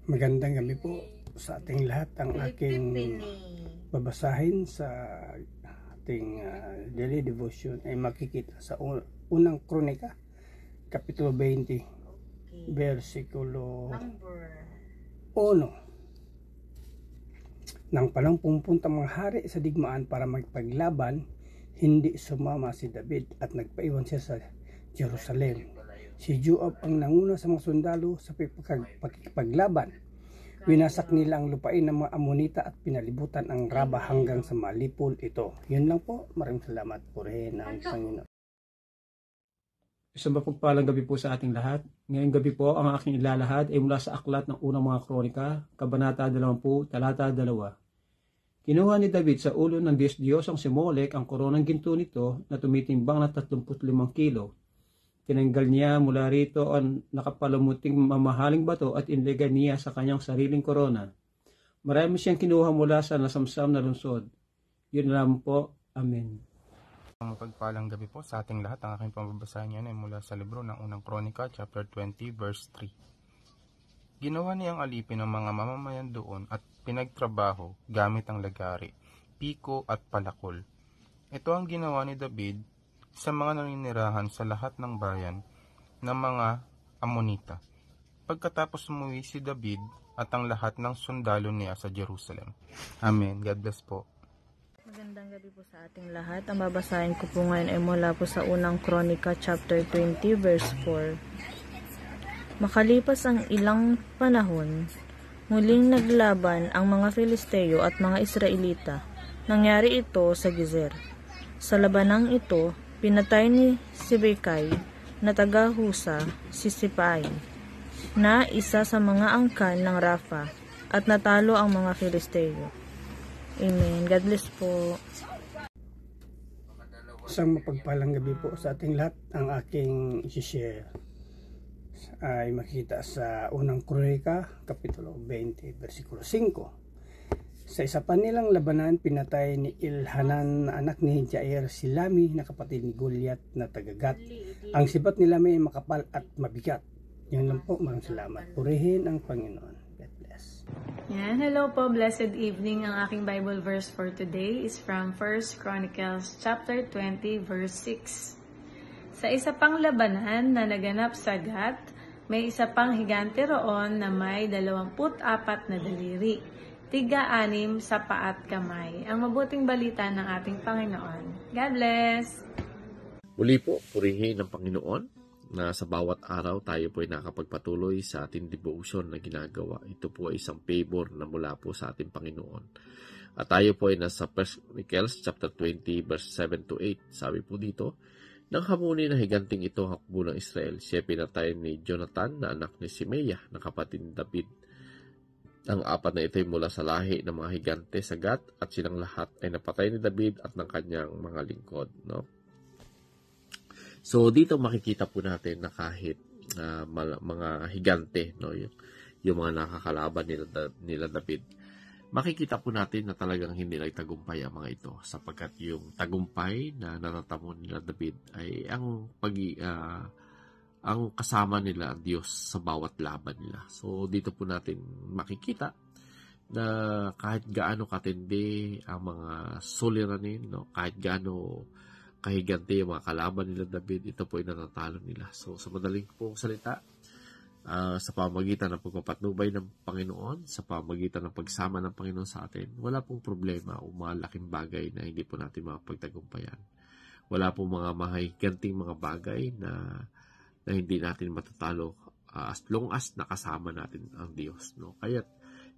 Magandang gabi po sa ating lahat. Ang aking babasahin sa ating daily devotion ay makikita sa unang Kronika, Kapitulo 20, versikulo 1. Nang palang pumupunta mga hari sa digmaan para magpaglaban, hindi sumama si David at nagpaiwan siya sa Jerusalem. Si Joab ang nanguna sa mga sundalo sa pagpaglaban. Winasak nila ang lupain ng mga Amonita at pinalibutan ang Raba hanggang sa malipol ito. Yun lang po. Maraming salamat. Purihin ang Panginoon. Isang mapagpalang gabi po sa ating lahat. Ngayong gabi po ang aking ilalahad ay mula sa aklat ng unang mga kronika, Kabanata 20, talata 2. Kinuha ni David sa ulo ng Diyos ang si Molek ang koronang ginto nito na tumitimbang na 35 kilo. Tinanggal niya mula rito ang nakapalamuting mamahaling bato at inilagay niya sa kanyang sariling korona. Marami siyang kinuha mula sa nasamsam na lungsod. Yun lang po. Amen. Ang mapagpalang gabi po sa ating lahat. Ang aking pambabasahin niyan ay mula sa libro ng unang Kronika, chapter 20, verse 3. Ginawa niyang alipin ng mga mamamayan doon at pinagtrabaho gamit ang lagari, piko at palakol. Ito ang ginawa ni David sa mga naninirahan sa lahat ng bayan ng mga Amonita. Pagkatapos umuwi si David at ang lahat ng sundalo niya sa Jerusalem. Amen. God bless po. Magandang gabi po sa ating lahat. Ang babasahin ko po ngayon ay mula po sa unang Kronika chapter 20 verse 4. Makalipas ang ilang panahon, muling naglaban ang mga Filisteo at mga Israelita. Nangyari ito sa Gezer. Sa labanang ito, pinatay ni Sibekay na taga-Husa si Sipai na isa sa mga angkan ng Rafa at natalo ang mga Filisteo. Amen. God bless po. Isang mapagpalang gabi po sa ating lahat. Ang aking i-share ay makita sa unang Kronika, Kapitulo 20, versikulo 5. Sa isa pa nilang labanan, pinatay ni Elhanan na anak ni Jair si Lami na kapatid ni Goliath na taga-Gat. Ang sibat ni Lami ay makapal at mabigat. Yun lang po. Maraming salamat. Purihin ang Panginoon. God bless. Yan. Hello po. Blessed evening. Ang aking Bible verse for today is from 1 Chronicles chapter 20 verse 6. Sa isa pang labanan na naganap sa Gat, may isa pang higante roon na may 24 na daliri, tiga-6 sa paat kamay. Ang mabuting balita ng ating Panginoon. God bless! Muli po, purihin ng Panginoon na sa bawat araw tayo po ay nakapagpatuloy sa ating devotion na ginagawa. Ito po ay isang favor na mula po sa ating Panginoon. At tayo po ay nasa 1 Chronicles chapter 20 verse 7 to 8. Sabi po dito, nang hamuni na higanting ito hakbo ng Israel, siya pinatay ni Jonathan na anak ni Simea na kapatid ni David. Ang apat na ito ay mula sa lahi ng mga higante sa Gat at silang lahat ay napatay ni David at ng kanyang mga lingkod. No? So dito makikita po natin na kahit mga higante, no, yung mga nakakalaban nila David, makikita po natin na talagang hindi nagtagumpay ang mga ito sapagkat yung tagumpay na natatamo nila David ay ang kasama nila ang Diyos sa bawat laban nila. So dito po natin makikita na kahit gaano katindi ang mga suliranin, no, kahit gaano kahigante yung mga kalaban nila David, ito po ay natatalo nila. So sa madaling pong salita, sa pamagitan ng pagpapatnubay ng Panginoon, sa pamagitan ng pagsama ng Panginoon sa atin, wala pong problema o malaking bagay na hindi po natin mapagtagumpayan. Wala pong mga mahiganting mga bagay na hindi natin matatalo as long as nakasama natin ang Diyos. No? Kaya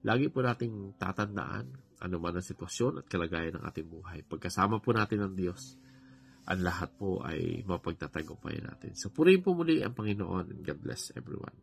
lagi po nating tatandaan ano man ang sitwasyon at kalagayan ng ating buhay. Pagkasama po natin ang Diyos, ang lahat po ay mapagtatagumpayan natin. So purihin po muli ang Panginoon and God bless everyone.